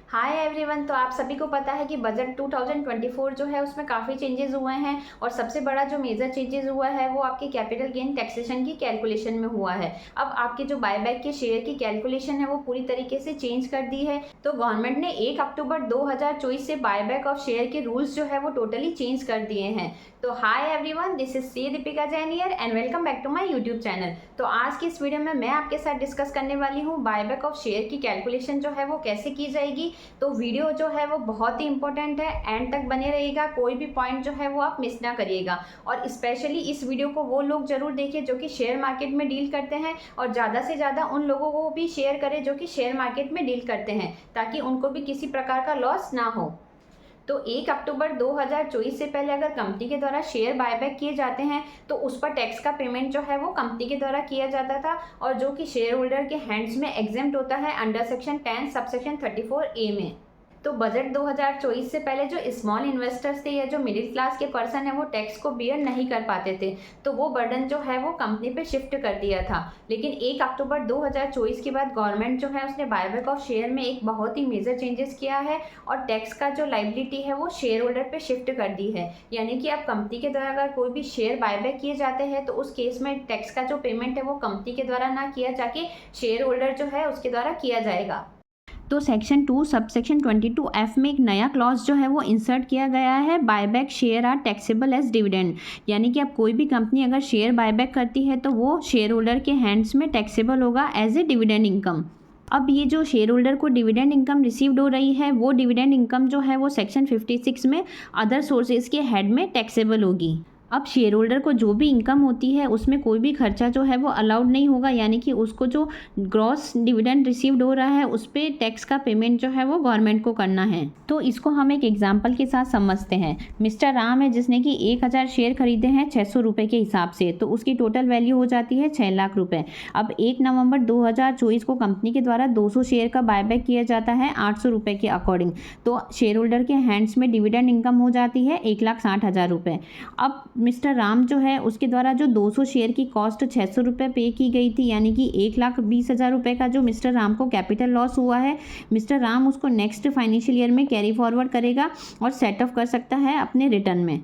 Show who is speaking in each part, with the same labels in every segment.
Speaker 1: Hi everyone. तो आप सभी को पता है कि बजट 2024 जो है उसमें काफ़ी चेंजेस हुए हैं और सबसे बड़ा जो मेजर चेंजेस हुआ है वो आपके कैपिटल गेन टैक्सेशन की कैलकुलेशन में हुआ है। अब आपके जो बायबैक के शेयर की कैलकुलेशन है वो पूरी तरीके से चेंज कर दी है। तो गवर्नमेंट ने 1 अक्टूबर 2024 से बायबैक ऑफ शेयर के रूल्स जो है वो टोटली चेंज कर दिए हैं। तो hi everyone, this is C Deepika Jain here and welcome back to my YouTube channel. तो आज की इस वीडियो में मैं आपके साथ डिस्कस करने वाली हूँ बायबैक ऑफ शेयर की कैलकुलेशन जो है वो कैसे की जाएगी। तो वीडियो जो है वो बहुत ही इंपॉर्टेंट है, एंड तक बने रहिएगा, कोई भी पॉइंट जो है वो आप मिस ना करिएगा। और स्पेशली इस वीडियो को वो लोग जरूर देखें जो कि शेयर मार्केट में डील करते हैं, और ज़्यादा से ज़्यादा उन लोगों को भी शेयर करें जो कि शेयर मार्केट में डील करते हैं, ताकि उनको भी किसी प्रकार का लॉस ना हो। तो 1 अक्टूबर 2024 से पहले अगर कंपनी के द्वारा शेयर बायबैक किए जाते हैं तो उस पर टैक्स का पेमेंट जो है वो कंपनी के द्वारा किया जाता था, और जो कि शेयर होल्डर के हैंड्स में एग्जेम्प्ट होता है अंडर सेक्शन 10 सबसेक्शन 34A में। तो बजट 2024 से पहले जो स्मॉल इन्वेस्टर्स थे या जो मिडिल क्लास के पर्सन है वो टैक्स को बियर नहीं कर पाते थे, तो वो बर्डन जो है वो कंपनी पे शिफ्ट कर दिया था। लेकिन 1 अक्टूबर 2024 के बाद गवर्नमेंट जो है उसने बायबैक ऑफ शेयर में एक बहुत ही मेजर चेंजेस किया है, और टैक्स का जो लाइबिलिटी है वो शेयर होल्डर पे शिफ्ट कर दी है। यानी कि अब कंपनी के द्वारा अगर कोई भी शेयर बायबैक किए जाते हैं तो उस केस में टैक्स का जो पेमेंट है वो कंपनी के द्वारा ना किया जाके शेयर होल्डर जो है उसके द्वारा किया जाएगा। तो सेक्शन 2 सबसेक्शन 22F में एक नया क्लॉज जो है वो इंसर्ट किया गया है, buyback share are taxable as dividend. यानी कि अब कोई भी कंपनी अगर शेयर बायबैक करती है तो वो शेयर होल्डर के हैंड्स में टैक्सेबल होगा एज ए डिविडेंड इनकम। अब ये जो शेयर होल्डर को डिविडेंड इनकम रिसीव्ड हो रही है वो डिविडेंड इनकम जो है वो सेक्शन 56 में अदर सोर्सेज के हेड में टैक्सेबल होगी। अब शेयर होल्डर को जो भी इनकम होती है उसमें कोई भी खर्चा जो है वो अलाउड नहीं होगा, यानी कि उसको जो ग्रॉस डिविडेंड रिसीव्ड हो रहा है उस पर टैक्स का पेमेंट जो है वो गवर्नमेंट को करना है। तो इसको हम एक एग्जांपल के साथ समझते हैं। मिस्टर राम है जिसने कि 1000 शेयर खरीदे हैं 600 रुपये के हिसाब से, तो उसकी टोटल वैल्यू हो जाती है 6 लाख रुपये। अब 1 नवंबर 2024 को कंपनी के द्वारा 200 शेयर का बायबैक किया जाता है 800 रुपये के अकॉर्डिंग, तो शेयर होल्डर के हैंड्स में डिविडेंड इनकम हो जाती है 1,60,000 रुपये। अब मिस्टर राम जो है उसके द्वारा जो 200 शेयर की कॉस्ट 600 रुपये पे की गई थी, यानी कि 1,20,000 रुपये का जो मिस्टर राम को कैपिटल लॉस हुआ है, मिस्टर राम उसको नेक्स्ट फाइनेंशियल ईयर में कैरी फॉरवर्ड करेगा और सेट ऑफ कर सकता है अपने रिटर्न में।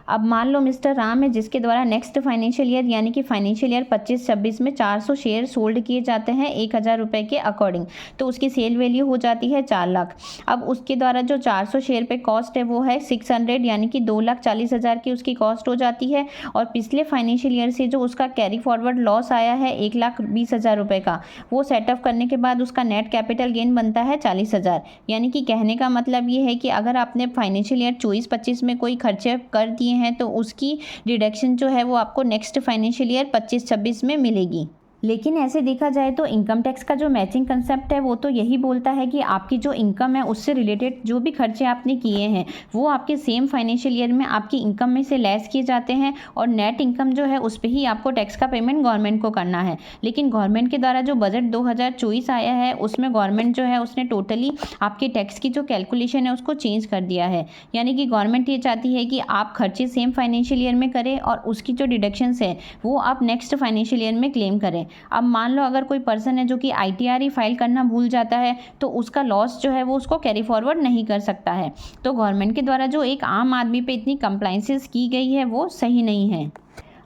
Speaker 1: अब मान लो मिस्टर राम है जिसके द्वारा नेक्स्ट फाइनेंशियल ईयर यानी कि फाइनेंशियल ईयर 25-26 में 400 शेयर सोल्ड किए जाते हैं 1,000 रुपये के अकॉर्डिंग, तो उसकी सेल वैल्यू हो जाती है 4 लाख। अब उसके द्वारा जो 400 शेयर पे कॉस्ट है वो है 600, यानी कि 2,40,000 की उसकी कॉस्ट हो जाती है। और पिछले फाइनेंशियल ईयर से जो उसका कैरी फॉरवर्ड लॉस आया है 1,20,000 रुपये का, वो सेट ऑफ करने के बाद उसका नेट कैपिटल गेन बनता है 40,000। यानी कि कहने का मतलब ये है कि अगर आपने फाइनेंशियल ईयर 24-25 में कोई खर्चे कर दिए हैं तो उसकी डिडक्शन जो है वो आपको नेक्स्ट फाइनेंशियल ईयर 25-26 में मिलेगी। लेकिन ऐसे देखा जाए तो इनकम टैक्स का जो मैचिंग कंसेप्ट है वो तो यही बोलता है कि आपकी जो इनकम है उससे रिलेटेड जो भी खर्चे आपने किए हैं वो आपके सेम फाइनेंशियल ईयर में आपकी इनकम में से लेस किए जाते हैं, और नेट इनकम जो है उस पर ही आपको टैक्स का पेमेंट गवर्नमेंट को करना है। लेकिन गवर्नमेंट के द्वारा जो बजट 2024 आया है उसमें गवर्नमेंट जो है उसने टोटली आपके टैक्स की जो कैलकुलेशन है उसको चेंज कर दिया है। यानी कि गवर्नमेंट ये चाहती है कि आप खर्चे सेम फाइनेंशियल ईयर में करें और उसकी जो डिडक्शंस है वो आप नेक्स्ट फाइनेंशियल ईयर में क्लेम करें। अब मान लो अगर कोई पर्सन है जो कि ITR ही फाइल करना भूल जाता है तो उसका लॉस जो है वो उसको कैरी फॉरवर्ड नहीं कर सकता है। तो गवर्नमेंट के द्वारा जो एक आम आदमी पे इतनी कंप्लाइंसेस की गई है वो सही नहीं है।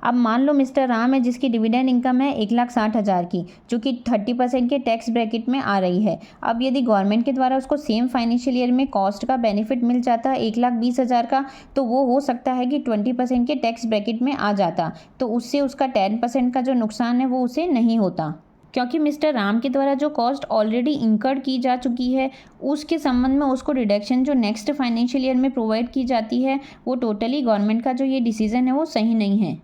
Speaker 1: अब मान लो मिस्टर राम है जिसकी डिविडेंड इनकम है 1,60,000 की, जो कि 30% के टैक्स ब्रैकेट में आ रही है। अब यदि गवर्नमेंट के द्वारा उसको सेम फाइनेंशियल ईयर में कॉस्ट का बेनिफिट मिल जाता है 1,20,000 का, तो वो हो सकता है कि 20% के टैक्स ब्रैकेट में आ जाता, तो उससे उसका 10% का जो नुकसान है वो उसे नहीं होता, क्योंकि मिस्टर राम के द्वारा जो कॉस्ट ऑलरेडी इंकर्ड की जा चुकी है उसके संबंध में उसको रिडक्शन जो नेक्स्ट फाइनेंशियल ईयर में प्रोवाइड की जाती है वो टोटली गवर्नमेंट का जो ये डिसीजन है वो सही नहीं है।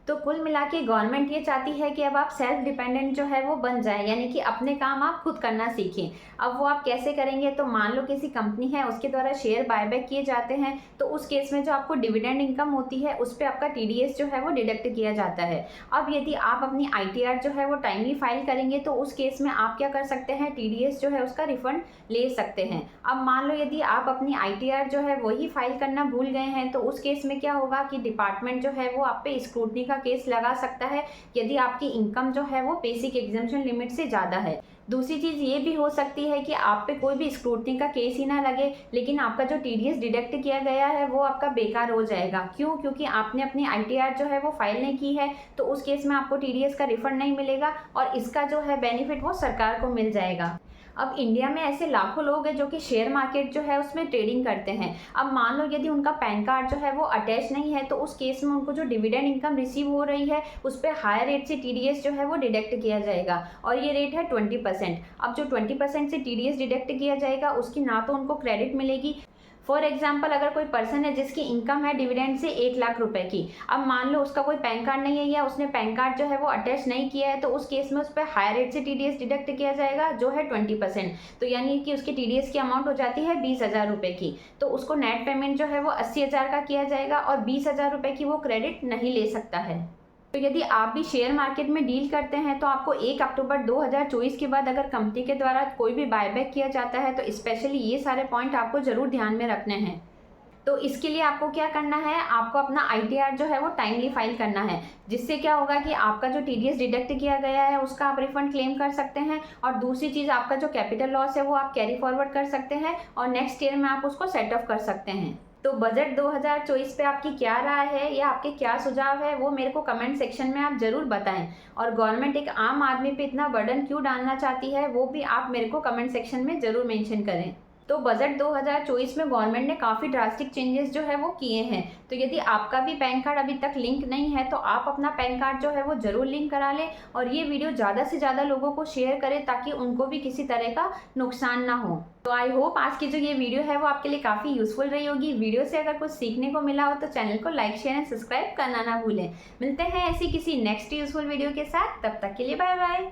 Speaker 1: तो कुल मिला के गवर्नमेंट ये चाहती है कि अब आप सेल्फ डिपेंडेंट जो है वो बन जाए, यानी कि अपने काम आप खुद करना सीखें। अब वो आप कैसे करेंगे, तो मान लो किसी कंपनी है उसके द्वारा शेयर बायबैक किए जाते हैं, तो उस केस में जो आपको डिविडेंड इनकम होती है उस पर आपका TDS जो है वो डिडक्ट किया जाता है। अब यदि आप अपनी ITR जो है वो टाइमली फाइल करेंगे तो उस केस में आप क्या कर सकते हैं, TDS जो है उसका रिफंड ले सकते हैं। अब मान लो यदि आप अपनी ITR जो है वही फाइल करना भूल गए हैं तो उस केस में क्या होगा कि डिपार्टमेंट जो है वो आप पे स्क्रूटनी का केस लगा सकता है, यदि आपकी इनकम जो है वो बेसिक एग्जम्पशन लिमिट से ज़्यादा है। दूसरी चीज़ ये भी हो सकती है कि आप पे कोई भी स्क्रूटनी का केस ही ना लगे, लेकिन आपका जो टीडीएस डिडक्ट किया गया है वो आपका बेकार हो जाएगा। क्यों? क्योंकि आपने अपनी आईटीआर जो है वो फाइल नहीं की है, तो उस केस में आपको टीडीएस का रिफंड नहीं मिलेगा और इसका जो है बेनिफिट वो सरकार को मिल जाएगा। अब इंडिया में ऐसे लाखों लोग हैं जो कि शेयर मार्केट जो है उसमें ट्रेडिंग करते हैं। अब मान लो यदि उनका पैन कार्ड जो है वो अटैच नहीं है, तो उस केस में उनको जो डिविडेंड इनकम रिसीव हो रही है उस पर हायर रेट से टीडीएस जो है वो डिडक्ट किया जाएगा और ये रेट है 20%। अब जो 20% से टीडीएस डिडक्ट किया जाएगा उसकी ना तो उनको क्रेडिट मिलेगी। फॉर एग्जाम्पल, अगर कोई पर्सन है जिसकी इनकम है डिविडेंड से 1 लाख रुपए की, अब मान लो उसका कोई पैन कार्ड नहीं है या उसने पैन कार्ड जो है वो अटैच नहीं किया है, तो उस केस में उस पर हायर रेट से टीडीएस डिडक्ट किया जाएगा जो है 20%। तो यानी कि उसकी टीडीएस की अमाउंट हो जाती है 20,000 रुपये की, तो उसको नेट पेमेंट जो है वो 80,000 का किया जाएगा और 20,000 रुपये की वो क्रेडिट नहीं ले सकता है। तो यदि आप भी शेयर मार्केट में डील करते हैं तो आपको 1 अक्टूबर 2024 के बाद अगर कंपनी के द्वारा कोई भी बायबैक किया जाता है तो स्पेशली ये सारे पॉइंट आपको ज़रूर ध्यान में रखने हैं। तो इसके लिए आपको क्या करना है, आपको अपना आईटीआर जो है वो टाइमली फाइल करना है, जिससे क्या होगा कि आपका जो टीडीएस डिडक्ट किया गया है उसका आप रिफंड क्लेम कर सकते हैं और दूसरी चीज़ आपका जो कैपिटल लॉस है वो आप कैरी फॉरवर्ड कर सकते हैं और नेक्स्ट ईयर में आप उसको सेट ऑफ कर सकते हैं। तो बजट 2024 पे आपकी क्या राय है या आपके क्या सुझाव है वो मेरे को कमेंट सेक्शन में आप ज़रूर बताएं। और गवर्नमेंट एक आम आदमी पे इतना बर्डन क्यों डालना चाहती है वो भी आप मेरे को कमेंट सेक्शन में ज़रूर मेंशन करें। तो बजट 2024 में गवर्नमेंट ने काफ़ी ड्रास्टिक चेंजेस जो है वो किए हैं। तो यदि आपका भी पैन कार्ड अभी तक लिंक नहीं है तो आप अपना पैन कार्ड जो है वो ज़रूर लिंक करा लें और ये वीडियो ज़्यादा से ज़्यादा लोगों को शेयर करें ताकि उनको भी किसी तरह का नुकसान ना हो। तो आई होप आज की जो ये वीडियो है वो आपके लिए काफ़ी यूजफुल रही होगी। वीडियो से अगर कुछ सीखने को मिला हो तो चैनल को लाइक शेयर एंड सब्सक्राइब करना ना भूलें। मिलते हैं ऐसी किसी नेक्स्ट यूजफुल वीडियो के साथ, तब तक के लिए बाय बाय।